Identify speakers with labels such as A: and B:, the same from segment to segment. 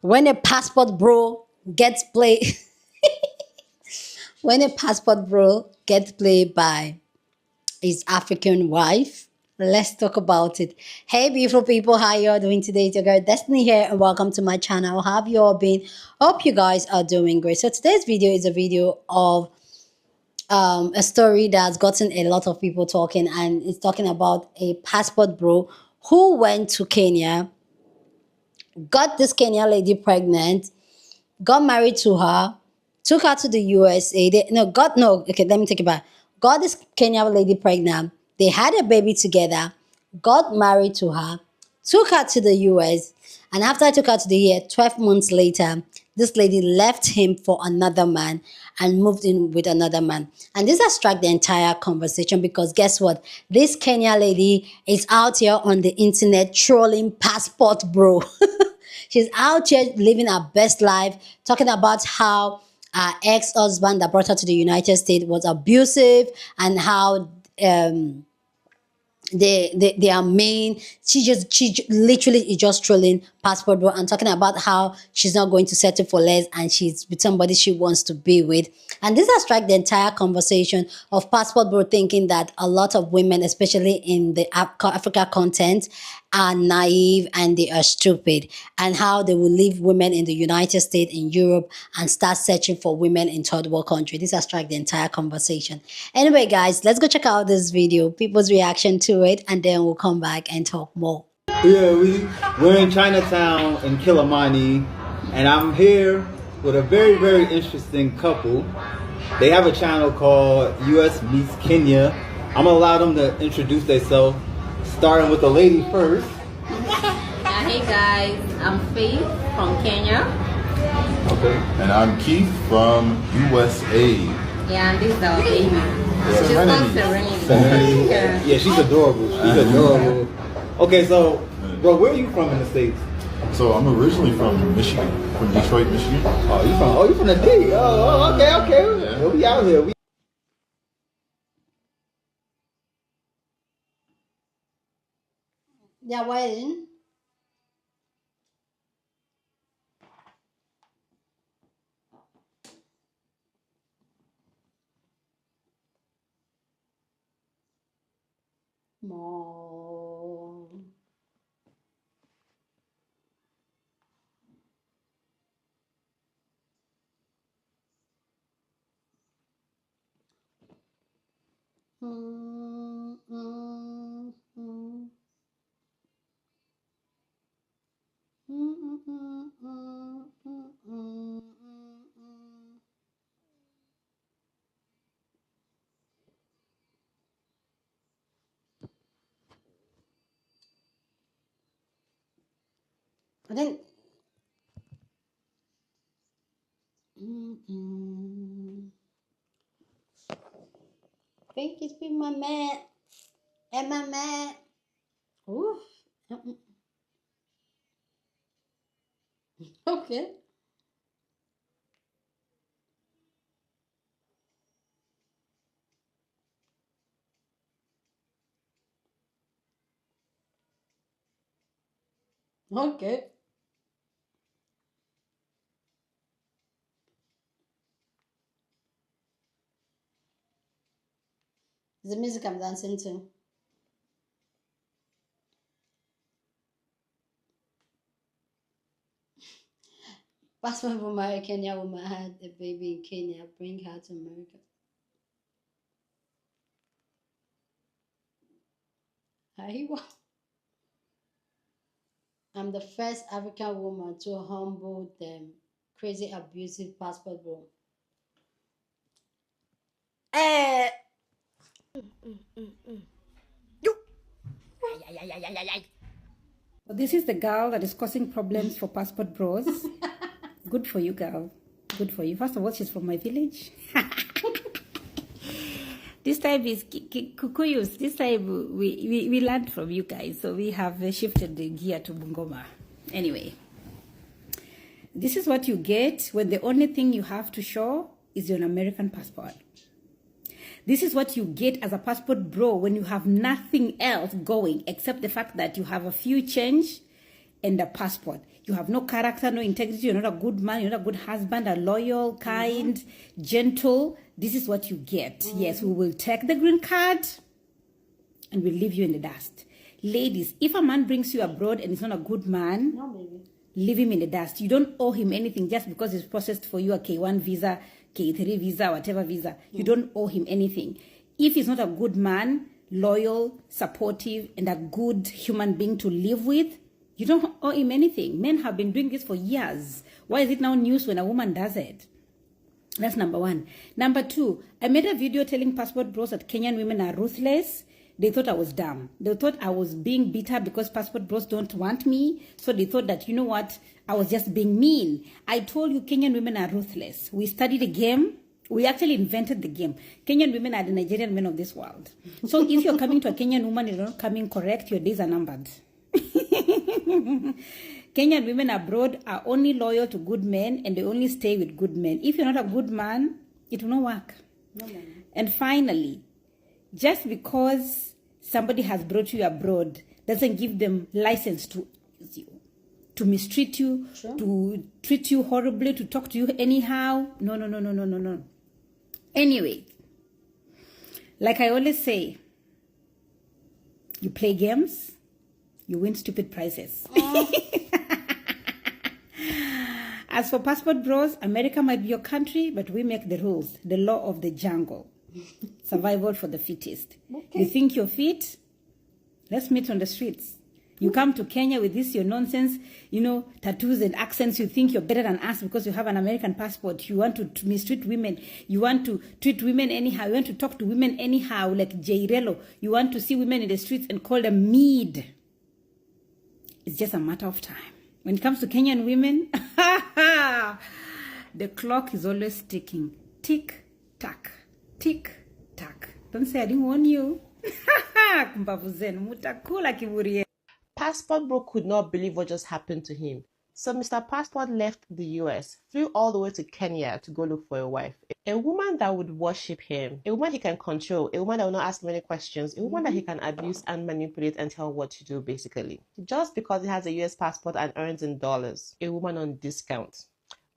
A: when a passport bro gets played when a passport bro gets played by his African wife. Let's talk about it. Hey beautiful people, how you all doing today? It's your girl Destiny here and welcome to my channel. How have you all been? Hope you guys are doing great. So today's video is a video of a story that's gotten a lot of people talking, and it's talking about a passport bro who went to Kenya, got this Kenyan lady pregnant, got married to her, took her to the USA. Okay, let me take it back. Got this Kenyan lady pregnant. They had a baby together, got married to her, took her to the US, and after I took her to the US, 12 months later, this lady left him for another man and moved in with another man. And this has struck the entire conversation because guess what? This Kenya lady is out here on the internet trolling passport bro. She's out here living her best life, talking about how her ex-husband that brought her to the United States was abusive and how they are mean. She literally is just trolling passport bro and talking about how she's not going to settle for less and she's with somebody she wants to be with. And this has struck the entire conversation of passport bro thinking that a lot of women, especially in the Africa content, are naive and they are stupid, and how they will leave women in the United States, in Europe, and start searching for women in third world country. This has struck the entire conversation. Anyway, guys, let's go check out this video, people's reaction to it, and then we'll come back and talk more.
B: Yeah, we're in Chinatown in Kilimani, and I'm here with a very, very interesting couple. They have a channel called US Meets Kenya. I'm gonna allow them to introduce themselves, starting with the lady first.
C: Hey guys, I'm Faith from Kenya.
B: Okay.
D: And I'm Keith from USA.
C: Yeah, and this is our baby. She's
D: Serenity.
C: called Serenity.
B: Yeah, she's adorable. She's adorable. Okay, so, bro, where are you from in the States?
D: So I'm originally from Michigan, from Detroit, Michigan.
B: Oh, you from the D. Okay.
D: Yeah.
B: Well, we out here.
A: They're waiting. More. Mm, mm, mm. Mm, mm, mm, mm, mm, mm, mm. I think. Think it's been my man and my man. Oof. Okay. Okay. The music I'm dancing to. Passport for my Kenya woman had a baby in Kenya. Bring her to America. Aiwa. I'm the first African woman to humble them. Crazy abusive passport bro. Eh.
E: This is the girl that is causing problems for passport bros. Good for you, girl. Good for you. First of all, she's from my village. This time is Kukuyus. This time we learned from you guys. So we have shifted the gear to Bungoma. Anyway, this is what you get when the only thing you have to show is your American passport. This is what you get as a passport bro when you have nothing else going except the fact that you have a few change and a passport. You have no character, no integrity. You're not a good man. You're not a good husband, a loyal, kind, gentle. This is what you get. Yes, we will take the green card and we'll leave you in the dust. Ladies, if a man brings you abroad and he's not a good man,
A: No, baby.
E: leave him in the dust. You don't owe him anything just because he's processed for you a K1 visa, K3 visa, whatever visa. You don't owe him anything. If he's not a good man, loyal, supportive, and a good human being to live with, you don't owe him anything. Men have been doing this for years. Why is it now news when a woman does it? That's number one. Number two, I made a video telling passport bros that Kenyan women are ruthless. They thought I was dumb. They thought I was being bitter because passport bros don't want me. So they thought that, you know what, I was just being mean. I told you Kenyan women are ruthless. We studied the game. We actually invented the game. Kenyan women are the Nigerian men of this world. So if you're coming to a Kenyan woman, you're not coming correct, your days are numbered. Kenyan women abroad are only loyal to good men and they only stay with good men. If you're not a good man, it will not work.
A: No, man.
E: And finally, just because somebody has brought you abroad doesn't give them license to use you, to mistreat you,
A: Sure.
E: to treat you horribly, to talk to you anyhow. No. Anyway, like I always say, you play games, you win stupid prizes. As for passport bros, America might be your country, but we make the rules, the law of the jungle. Survival for the fittest.
A: Okay.
E: You think you're fit? Let's meet on the streets. You come to Kenya with this, your nonsense, tattoos and accents. You think you're better than us because you have an American passport. You want to mistreat women. You want to treat women anyhow. You want to talk to women anyhow, like Jairelo. You want to see women in the streets and call them mead. It's just a matter of time. When it comes to Kenyan women, the clock is always ticking. Tick, tack. Tick, tack. Don't say I didn't warn you. Kumbavu zenu, mutakula kiburi.
F: Passport Bro could not believe what just happened to him. So Mr. Passport left the US, flew all the way to Kenya to go look for a wife. A woman that would worship him, a woman he can control, a woman that will not ask many questions, a woman that he can abuse and manipulate and tell what to do, basically. Just because he has a US passport and earns in dollars. A woman on discount.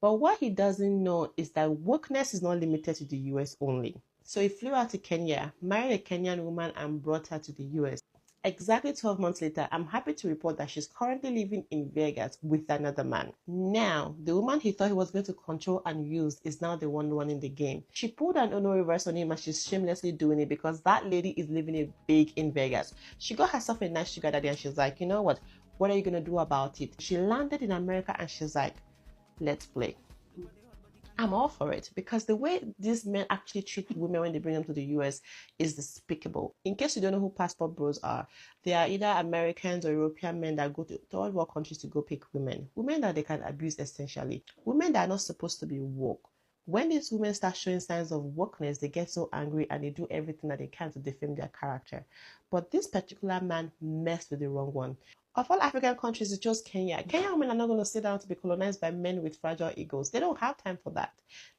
F: But what he doesn't know is that wokeness is not limited to the US only. So he flew out to Kenya, married a Kenyan woman and brought her to the US. Exactly 12 months later, I'm happy to report that she's currently living in Vegas with another man. Now, the woman he thought he was going to control and use is now the one running the game. She pulled an Ono reverse on him and she's shamelessly doing it because that lady is living it big in Vegas. She got herself a nice sugar daddy and she's like, you know what are you going to do about it? She landed in America and she's like, let's play. I'm all for it because the way these men actually treat women when they bring them to the US is despicable. In case you don't know who passport bros are, they are either Americans or European men that go to third world countries to go pick women. Women that they can abuse essentially. Women that are not supposed to be woke. When these women start showing signs of wokeness, they get so angry and they do everything that they can to defame their character. But this particular man messed with the wrong one. Of all African countries, it's just Kenya. Kenyan women are not going to sit down to be colonized by men with fragile egos. They don't have time for that.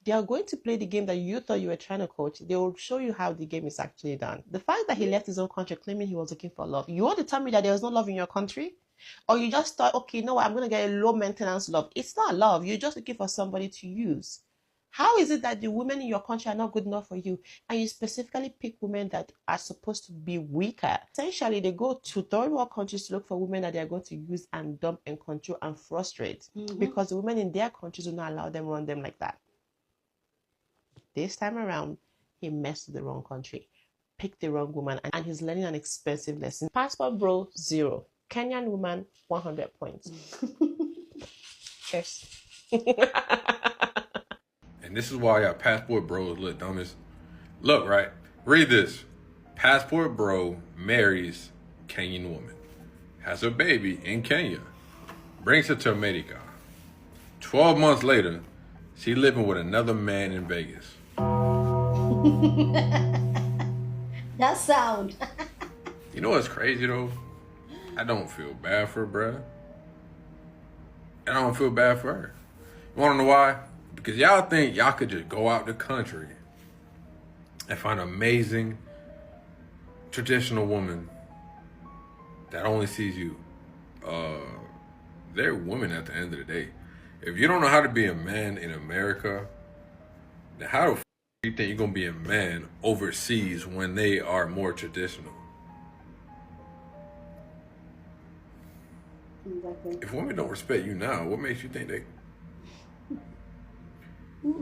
F: They are going to play the game that you thought you were trying to coach. They will show you how the game is actually done. The fact that he left his own country claiming he was looking for love. You want to tell me that there was no love in your country? Or you just thought, okay, you know what, I'm going to get a low maintenance love. It's not love. You're just looking for somebody to use. How is it that the women in your country are not good enough for you and you specifically pick women that are supposed to be weaker? Essentially, they go to third world countries to look for women that they are going to use and dump and control and frustrate because the women in their countries will not allow them run them like that. This time around, he messed with the wrong country, picked the wrong woman, and he's learning an expensive lesson. Passport bro, 0. Kenyan woman, 100 points. Cheers.
G: And this is why our passport bros look dumbest. Look, right? Read this. Passport bro marries Kenyan woman. Has a baby in Kenya. Brings her to America. 12 months later, she living with another man in Vegas.
A: That sound.
G: You know what's crazy though? I don't feel bad for her, bruh. And I don't feel bad for her. You wanna know why? Because y'all think y'all could just go out the country and find an amazing traditional woman that only sees you They're women at the end of the day. If you don't know how to be a man in America, then how the you think you're gonna be a man overseas when they are more traditional? If women don't respect you now, what makes you think they?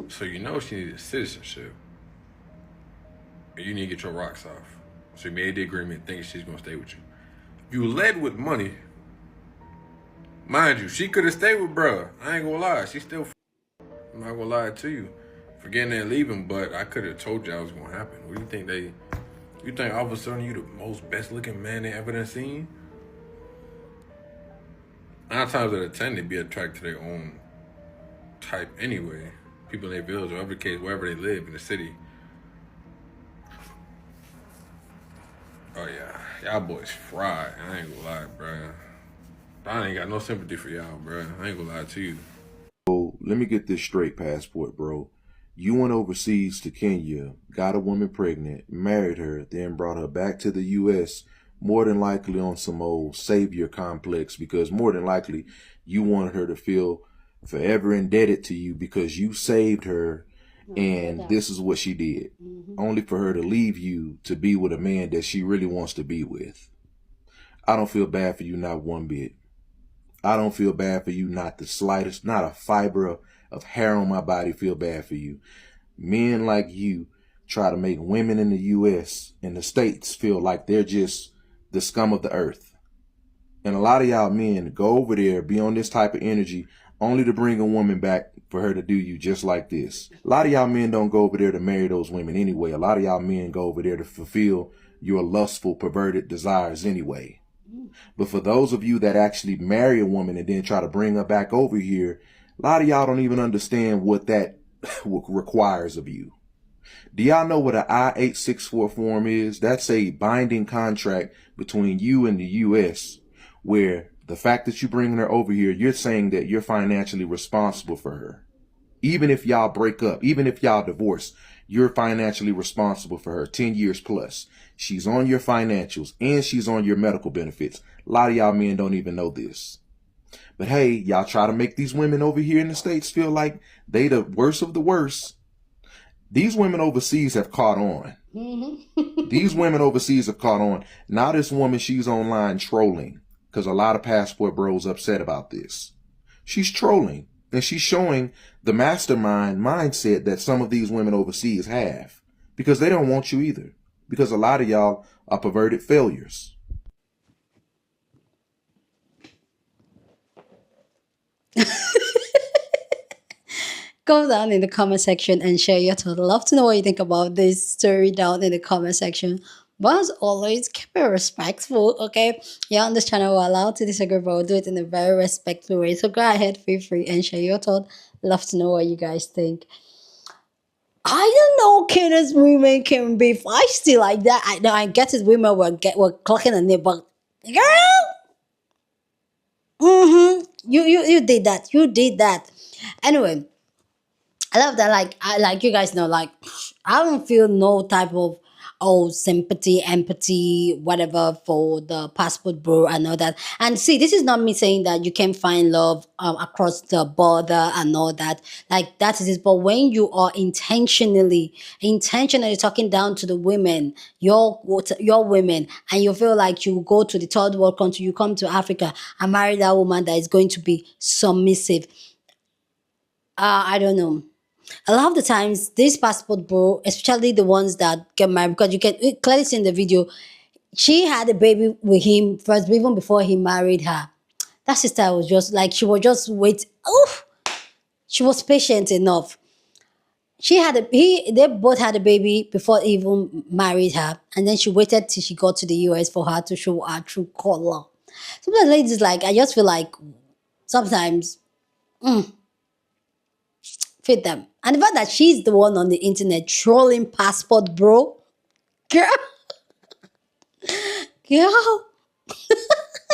G: So you know she needed citizenship, and you need to get your rocks off. So you made the agreement, thinking she's gonna stay with you. You led with money, mind you. She could have stayed with bruh. I ain't gonna lie, she still. I'm not gonna lie to you, forgetting and leaving. But I could have told you I was gonna happen. What do you think they? You think all of a sudden you the most best looking man they ever done seen? 9 times out of 10 they be attracted to their own type anyway. People in their village or whatever the case, wherever they live in the city. Oh yeah, y'all boys fried. I ain't gonna lie, bruh. I ain't got no sympathy for y'all, bruh. I ain't gonna lie to you.
D: Let me get this straight, Passport Bro. You went overseas to Kenya, got a woman pregnant, married her, then brought her back to the U.S., more than likely on some old savior complex, because more than likely you wanted her to feel forever indebted to you because you saved her, and this is what she did. Only for her to leave you to be with a man that she really wants to be with. I don't feel bad for you, not one bit. I don't feel bad for you, not the slightest, not a fiber of hair on my body feel bad for you. Men like you try to make women in the U.S. and the States feel like they're just the scum of the earth. And a lot of y'all men go over there, be on this type of energy, only to bring a woman back for her to do you just like this. A lot of y'all men don't go over there to marry those women anyway. A lot of y'all men go over there to fulfill your lustful, perverted desires anyway. But for those of you that actually marry a woman and then try to bring her back over here, a lot of y'all don't even understand what that requires of you. Do y'all know what an I-864 form is? That's a binding contract between you and the U.S. where the fact that you bringing her over here, you're saying that you're financially responsible for her. Even if y'all break up, even if y'all divorce, you're financially responsible for her 10 years plus. She's on your financials and she's on your medical benefits. A lot of y'all men don't even know this. But hey, y'all try to make these women over here in the States feel like they the worst of the worst. These women overseas have caught on. These women overseas have caught on. Now this woman, she's online trolling because a lot of Passport Bros upset about this. She's trolling and she's showing the mastermind mindset that some of these women overseas have because they don't want you either. Because a lot of y'all are perverted failures.
A: Go down in the comment section and share your thoughts. I'd love to know what you think about this story down in the comment section. But as always, keep it respectful, okay? Yeah, on this channel, we're allowed to disagree, but we'll do it in a very respectful way. So go ahead, feel free and share your thoughts. Love to know what you guys think. I don't know, Kenya's women can be feisty like that. I know, I get it. Women were clocking on it, but girl, you did that. You did that. Anyway, I love that. Like you guys know, like I don't feel no type of sympathy, empathy, whatever for the passport bro and all that. And see, this is not me saying that you can find love across the border and all that. Like that is it. But when you are intentionally talking down to the women, your women, and you feel like you go to the third world country, you come to Africa and marry that woman that is going to be submissive. I don't know. A lot of the times, this passport bro, especially the ones that get married, because you can clearly see in the video, she had a baby with him first, even before he married her. That sister was just like, she was just wait. Oh, she was patient enough. They both had a baby before he even married her, and then she waited till she got to the US for her to show her true color. Sometimes ladies, like, I just feel like sometimes fit them. And the fact that she's the one on the internet trolling passport bro, girl, girl,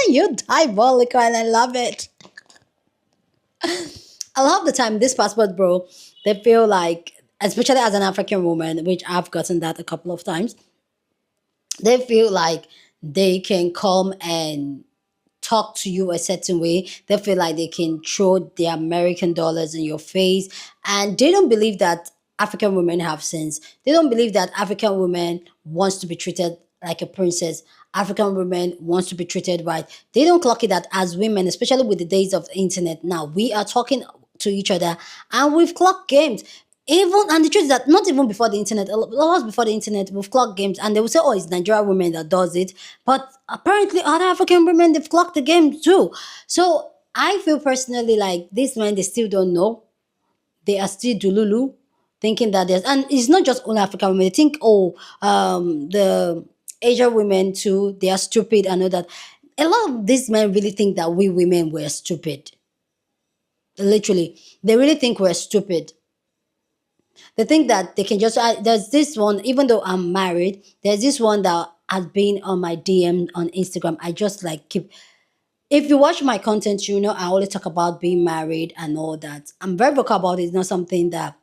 A: you're diabolical and I love it. A lot of the time, this passport bro, they feel like, especially as an African woman, which I've gotten that a couple of times, they feel like they can come and talk to you a certain way. They feel like they can throw the American dollars in your face. And they don't believe that African women have sense. They don't believe that African women wants to be treated like a princess. African women wants to be treated right. They don't clock it that as women, especially with the days of the internet now, we are talking to each other and we've clocked games. Even and the truth is that not even before the internet, a lot before the internet, we've clocked games, and they will say, "Oh, it's Nigerian women that does it," but apparently other African women they've clocked the game too. So I feel personally like these men they still don't know. They are still dululu, thinking that there's and it's not just only African women. They think, oh, the Asian women too, they are stupid. I know that a lot of these men really think that we women were stupid. Literally, they really think we're stupid. They think that they can just. There's this one, even though I'm married, there's this one that has been on my DM on Instagram. I just like keep. If you watch my content, you know I always talk about being married and all that. I'm very vocal about it. It's not something that,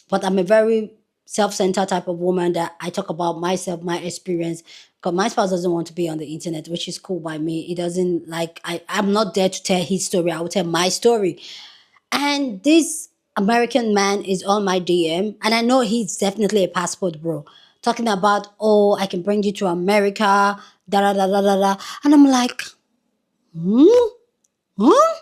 A: but I'm a very self-centered type of woman that I talk about myself, my experience. Because my spouse doesn't want to be on the internet, which is cool by me. He doesn't like. I'm not there to tell his story. I will tell my story. And this American man is on my DM, and I know he's definitely a passport bro. Talking about, oh, I can bring you to America, da da da da da da. And I'm like, hmm? Huh?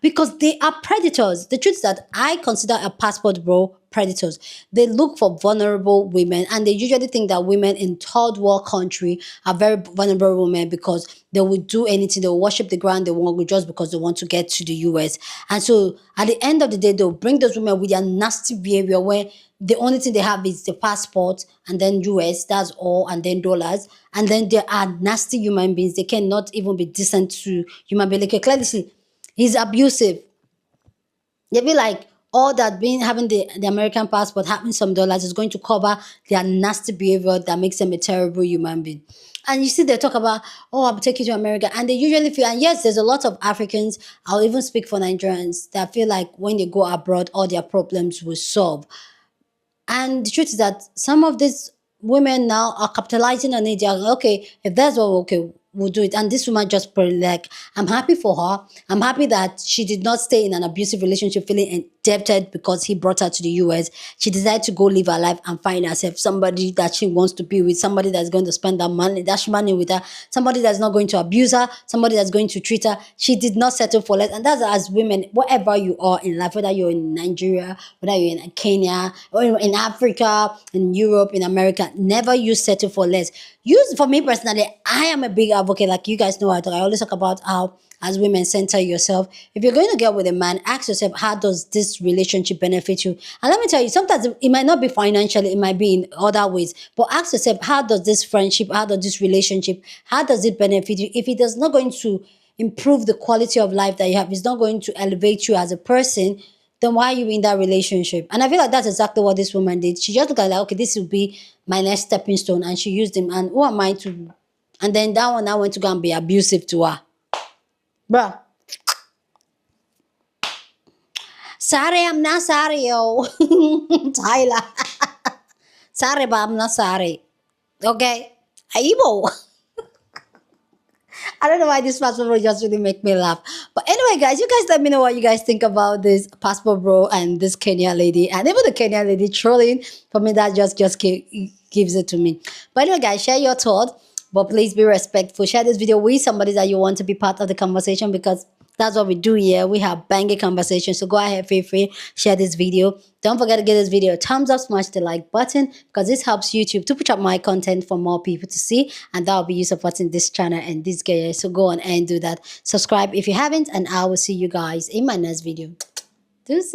A: Because they are predators. The truth is that I consider a passport bro predators. They look for vulnerable women, and they usually think that women in third world country are very vulnerable women because they will do anything. They will worship the ground they want just because they want to get to the US. And so at the end of the day, they'll bring those women with their nasty behavior where the only thing they have is the passport and then US, that's all, and then dollars. And then they are nasty human beings. They cannot even be decent to human beings. Like, clearly see, he's abusive. They be like, all that being having the American passport, having some dollars is going to cover their nasty behavior that makes them a terrible human being. And you see, they talk about, oh, I'll take you to America. And they usually feel, and yes, there's a lot of Africans, I'll even speak for Nigerians, that feel like when they go abroad, all their problems will solve. And the truth is that some of these women now are capitalizing on it. They're like, okay, if that's what okay, we'll do it. And this woman just put like, I'm happy for her. I'm happy that she did not stay in an abusive relationship feeling indebted because he brought her to the US. She decided to go live her life and find herself somebody that she wants to be with, somebody that's going to spend that money with her, somebody that's not going to abuse her, somebody that's going to treat her. She did not settle for less. And that's as women, whatever you are in life, whether you're in Nigeria, whether you're in Kenya, or in Africa, in Europe, in America, never you settle for less. Use, for me personally, I am a big advocate. Like you guys know, I always talk about how as women center yourself. If you're going to get with a man, ask yourself, how does this relationship benefit you? And let me tell you, sometimes it might not be financially, it might be in other ways. But ask yourself, how does this friendship, how does this relationship, how does it benefit you? If it is not going to improve the quality of life that you have, it's not going to elevate you as a person, then why are you in that relationship? And I feel like that's exactly what this woman did. She just looked at like, okay, this will be my next stepping stone. And she used him. And who am I to? And then that one, I went to go and be abusive to her. Bruh. Sorry, I'm not sorry, yo. Tyler. Sorry, but I'm not sorry. Okay? Aibo. I don't know why this passport bro just really make me laugh. But anyway, guys, you guys let me know what you guys think about this passport bro and this Kenyan lady. And even the Kenyan lady trolling, for me, that just gives it to me. But anyway, guys, share your thoughts. But please be respectful. Share this video with somebody that you want to be part of the conversation, because that's what we do here. We have banging conversations. So go ahead, feel free, share this video. Don't forget to give this video a thumbs up, smash the like button, because this helps YouTube to push up my content for more people to see. And that will be you supporting this channel and this guy. So go on and do that. Subscribe if you haven't, and I will see you guys in my next video. Deuces.